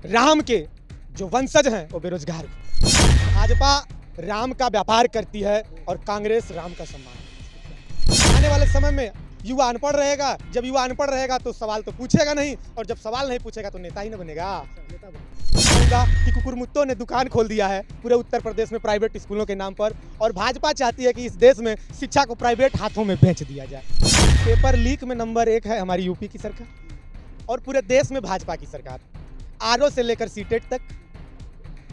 राम के जो वंशज हैं वो बेरोजगार हैं। भाजपा राम का व्यापार करती है और कांग्रेस राम का सम्मान। आने वाले समय में युवा अनपढ़ रहेगा, जब युवा अनपढ़ रहेगा तो सवाल तो पूछेगा नहीं, और जब सवाल नहीं पूछेगा तो नेता ही न बनेगा। कहूंगा कि कुकुरमुत्तों ने दुकान खोल दिया है पूरे उत्तर प्रदेश में प्राइवेट स्कूलों के नाम पर, और भाजपा चाहती है कि इस देश में शिक्षा को प्राइवेट हाथों में बेच दिया जाए। पेपर लीक में नंबर 1 है हमारी यूपी की सरकार और पूरे देश में भाजपा की सरकार। आरओ से लेकर सीटेट तक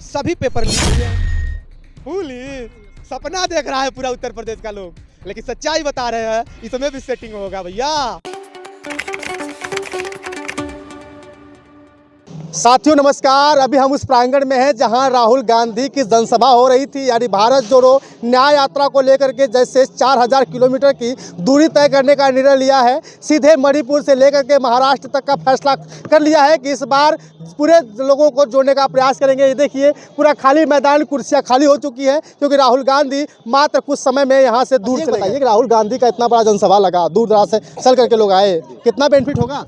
सभी पेपर लीक हुए हैं। पुलिस सपना देख रहा है पूरा उत्तर प्रदेश का लोग, लेकिन सच्चाई बता रहे हैं इसमें भी सेटिंग होगा भैया। साथियों नमस्कार। अभी हम उस प्रांगण में हैं जहां राहुल गांधी की जनसभा हो रही थी, यानी भारत जोड़ो न्याय यात्रा को लेकर के जैसे 4000 किलोमीटर की दूरी तय करने का निर्णय लिया है। सीधे मणिपुर से लेकर के महाराष्ट्र तक का फैसला कर लिया है कि इस बार पूरे लोगों को जोड़ने का प्रयास करेंगे। ये देखिए पूरा खाली मैदान, कुर्सियां खाली हो चुकी हैं क्योंकि राहुल गांधी मात्र कुछ समय में यहाँ से दूर चले गए। राहुल गांधी का इतना बड़ा जनसभा लगा, दूर दराज से चल करके लोग आए, कितना बेनिफिट होगा?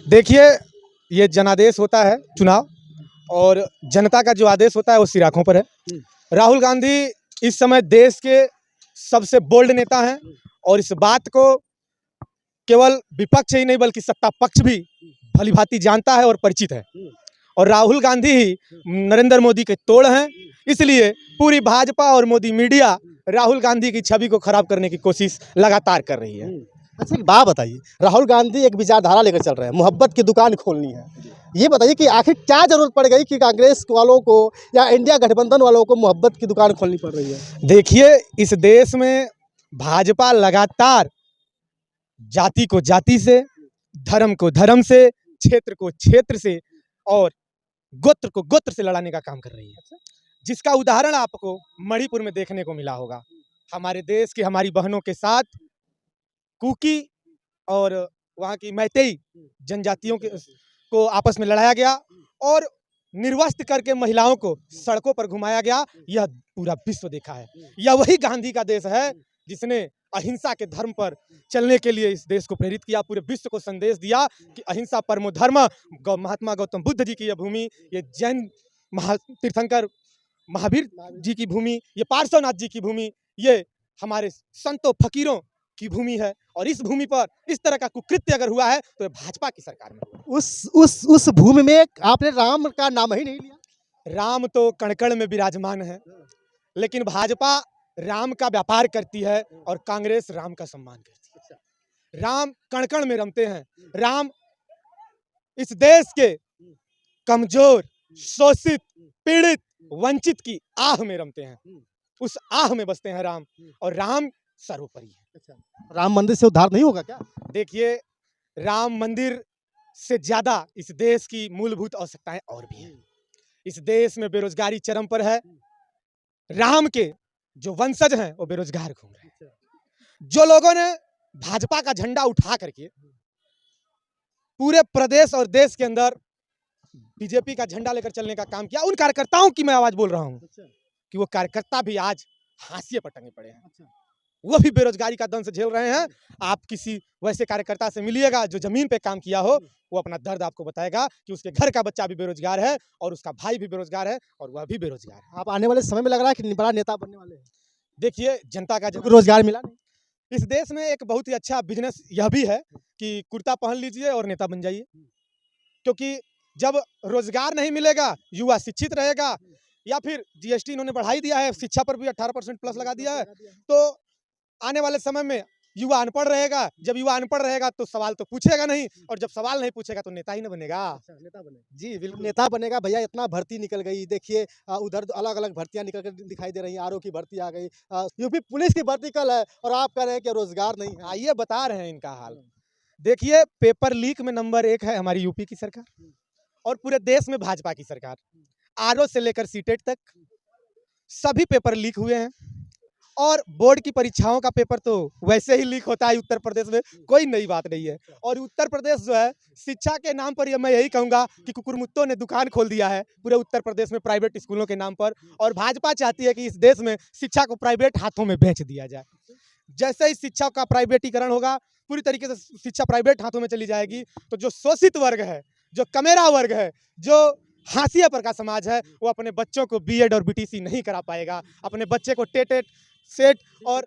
देखिए, ये जनादेश होता है चुनाव, और जनता का जो आदेश होता है वो सिर आंखों पर है। राहुल गांधी इस समय देश के सबसे बोल्ड नेता हैं, और इस बात को केवल विपक्ष ही नहीं बल्कि सत्ता पक्ष भी भलीभांति जानता है और परिचित है। और राहुल गांधी ही नरेंद्र मोदी के तोड़ हैं, इसलिए पूरी भाजपा और मोदी मीडिया राहुल गांधी की छवि को खराब करने की कोशिश लगातार कर रही है। अच्छा एक बात बताइए, राहुल गांधी एक विचारधारा लेकर चल रहे हैं, मोहब्बत की दुकान खोलनी है। ये बताइए कि आखिर क्या जरूरत पड़ गई कि कांग्रेस वालों को या इंडिया गठबंधन वालों को मोहब्बत की दुकान खोलनी पड़ रही है? देखिए, इस देश में भाजपा लगातार जाति को जाति से, धर्म को धर्म से, क्षेत्र को क्षेत्र से और गोत्र को गोत्र से लड़ाने का काम कर रही है, जिसका उदाहरण आपको मणिपुर में देखने को मिला होगा। हमारे देश की हमारी बहनों के साथ कुकी और वहाँ की मैतेई जनजातियों को आपस में लड़ाया गया और निर्वस्त्र करके महिलाओं को सड़कों पर घुमाया गया। यह पूरा विश्व देखा है। यह वही गांधी का देश है जिसने अहिंसा के धर्म पर चलने के लिए इस देश को प्रेरित किया, पूरे विश्व को संदेश दिया कि अहिंसा परमो धर्म। महात्मा गौतम बुद्ध जी की यह भूमि, ये जैन तीर्थंकर महावीर जी की भूमि, ये पार्श्वनाथ जी की भूमि, ये हमारे संतों फकीरों की भूमि है, और इस भूमि पर इस तरह का कुकृत्य अगर हुआ है तो भाजपा की सरकार में हुआ। उस भूमि में आपने राम का नाम ही नहीं लिया। राम तो कण-कण में विराजमान है, लेकिन भाजपा राम का व्यापार करती है और कांग्रेस राम का सम्मान करती है। राम कण-कण में रमते हैं। राम इस देश के कमजोर, शोषित, पीड़ित, वंचित की आह में रमते हैं। उस आह में बसते हैं राम, और राम सर्वोपरि है। राम मंदिर से उद्धार नहीं होगा क्या? देखिए, राम मंदिर से ज्यादा इस देश की मूलभूत आवश्यकताएं और भी हैं। इस देश में बेरोजगारी चरम पर है। राम के जो वंशज हैं वो बेरोजगार घूम रहे हैं। जो लोगों ने भाजपा का झंडा उठा करके पूरे प्रदेश और देश के अंदर बीजेपी का झंडा लेकर चलने का काम किया, उन कार्यकर्ताओं की मैं आवाज बोल रहा हूं कि वो कार्यकर्ता भी आज हाशिए पर टंगे पड़े हैं। वो भी बेरोजगारी का दंश झेल रहे हैं। आप किसी वैसे कार्यकर्ता से मिलिएगा जो जमीन पे काम किया हो, वो अपना दर्द आपको बताएगा कि उसके घर का बच्चा भी बेरोजगार है और उसका भाई भी बेरोजगार है और वह भी बेरोजगार है। आप आने वाले समय में लग रहा है कि बड़ा नेता बनने वाले हैं। देखिए, जनता का जो रोजगार मिला नहीं। इस देश में एक बहुत ही अच्छा बिजनेस यह भी है कि कुर्ता पहन लीजिए और नेता बन जाइए, क्योंकि जब रोजगार नहीं मिलेगा, युवा शिक्षित रहेगा, या फिर जीएसटी इन्होंने बढ़ाई दिया है, शिक्षा पर भी 18% प्लस लगा दिया है, तो आने वाले समय में युवा अनपढ़ रहेगा। जब युवा अनपढ़ रहेगा तो सवाल तो पूछेगा नहीं, और जब सवाल नहीं पूछेगा तो नेता ही न बनेगा। नेता बनेगा। जी बिल्कुल, नेता बनेगा। भैया इतना भर्ती निकल गई, देखिए उधर अलग अलग भर्तियां निकल कर दिखाई दे रही हैं। आरओ की भर्ती आ गई, यूपी पुलिस की भर्ती कल है, और आप कह रहे हैं कि रोजगार नहीं है। आइए बता रहे हैं इनका हाल। देखिए, पेपर लीक में नंबर 1 है हमारी यूपी की सरकार और पूरे देश में भाजपा की सरकार। आरओ से लेकर सीटेट तक सभी पेपर लीक हुए हैं, और बोर्ड की परीक्षाओं का पेपर तो वैसे ही लीक होता है उत्तर प्रदेश में, कोई नई बात नहीं है। और उत्तर प्रदेश जो है, शिक्षा के नाम पर मैं यही कहूंगा कि कुकुरमुत्तों ने दुकान खोल दिया है पूरे उत्तर प्रदेश में प्राइवेट स्कूलों के नाम पर, और भाजपा चाहती है कि इस देश में शिक्षा को प्राइवेट हाथों में बेच दिया जाए। जैसे ही शिक्षा का प्राइवेटीकरण होगा, पूरी तरीके से शिक्षा प्राइवेट हाथों में चली जाएगी, तो जो शोषित वर्ग है, जो कमेरा वर्ग है, जो हाशिए पर का समाज है, वो अपने बच्चों को बीएड और बीटीसी नहीं करा पाएगा, अपने बच्चे को टेट सेट और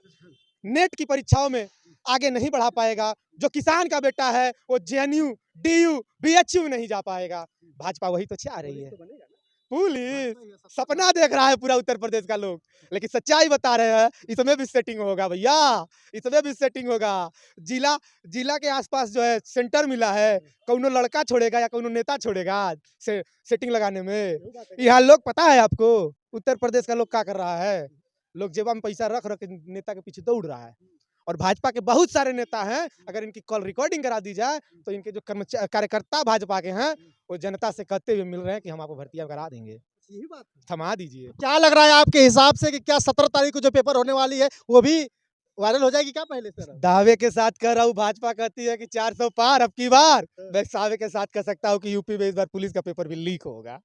नेट की परीक्षाओं में आगे नहीं बढ़ा पाएगा। जो किसान का बेटा है वो जेएनयू, डीयू, बीएचयू नहीं जा पाएगा। भाजपा वही तो चाह रही है। पुलिस सपना देख रहा है पूरा उत्तर प्रदेश का लोग, लेकिन सच्चाई बता रहे हैं, इसमें भी सेटिंग होगा भैया, इसमें भी सेटिंग होगा। जिला जिला के आसपास जो है सेंटर मिला है, कौनो लड़का छोड़ेगा या कौनो नेता छोड़ेगा सेटिंग लगाने में। यहाँ लोग पता है आपको, उत्तर प्रदेश का लोग क्या कर रहा है, लोग जेबा में पैसा रख रख के नेता के पीछे दौड़ रहा है। और भाजपा के बहुत सारे नेता हैं, अगर इनकी कॉल रिकॉर्डिंग करा दी जाए तो इनके जो कार्यकर्ता भाजपा के हैं वो जनता से कहते हुए मिल रहे हैं कि हम आपको भर्तियां करा देंगे। यही बात है। थमा दीजिए। क्या लग रहा है आपके हिसाब से कि क्या 17 तारीख को जो पेपर होने वाली है वो भी वायरल हो जाएगी क्या पहले से? दावे के साथ कह रहा हूँ, भाजपा कहती है कि 400 पार अब की बार। मैं दावे के साथ कह सकता हूँ कि यूपी में इस बार पुलिस का पेपर भी लीक होगा।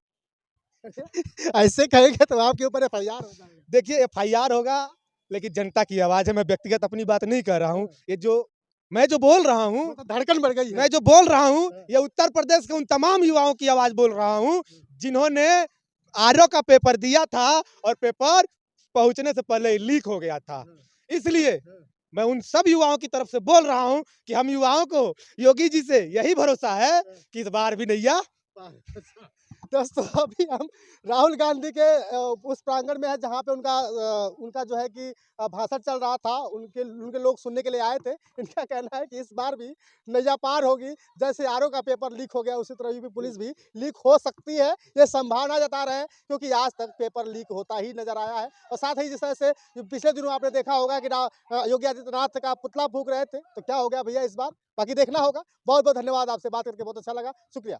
ऐसे कहेंगे तो आपके ऊपर एफआईआर हो जाएगा। देखिए एफआईआर होगा, लेकिन जनता की आवाज है। मैं व्यक्तिगत अपनी बात नहीं कर रहा हूँ। ये जो मैं जो बोल रहा हूँ, मतलब धड़कन बढ़ गई है। मैं जो बोल रहा हूँ, ये उत्तर प्रदेश के उन तमाम युवाओं की आवाज बोल रहा हूँ जिन्होंने आरओ का पेपर दिया था और पेपर पहुंचने से पहले लीक हो गया था। इसलिए मैं उन सब युवाओं की तरफ से बोल रहा हूँ कि हम युवाओं को योगी जी से यही भरोसा है कि इस बार भी नैया। दोस्तों अभी हम राहुल गांधी के उस प्रांगण में है जहाँ पे उनका जो है कि भाषण चल रहा था। उनके लोग सुनने के लिए आए थे। इनका कहना है कि इस बार भी नैया पार होगी। जैसे आरओ का पेपर लीक हो गया उसी तरह यूपी पुलिस भी लीक हो सकती है, ये संभावना जता रहे हैं, क्योंकि आज तक पेपर लीक होता ही नजर आया है। और साथ ही जिस तरह से पिछले दिनों आपने देखा होगा कि योगी आदित्यनाथ का पुतला फूंक रहे थे, तो क्या हो गया भैया इस बार, बाकी देखना होगा। बहुत बहुत धन्यवाद, आपसे बात करके बहुत अच्छा लगा, शुक्रिया।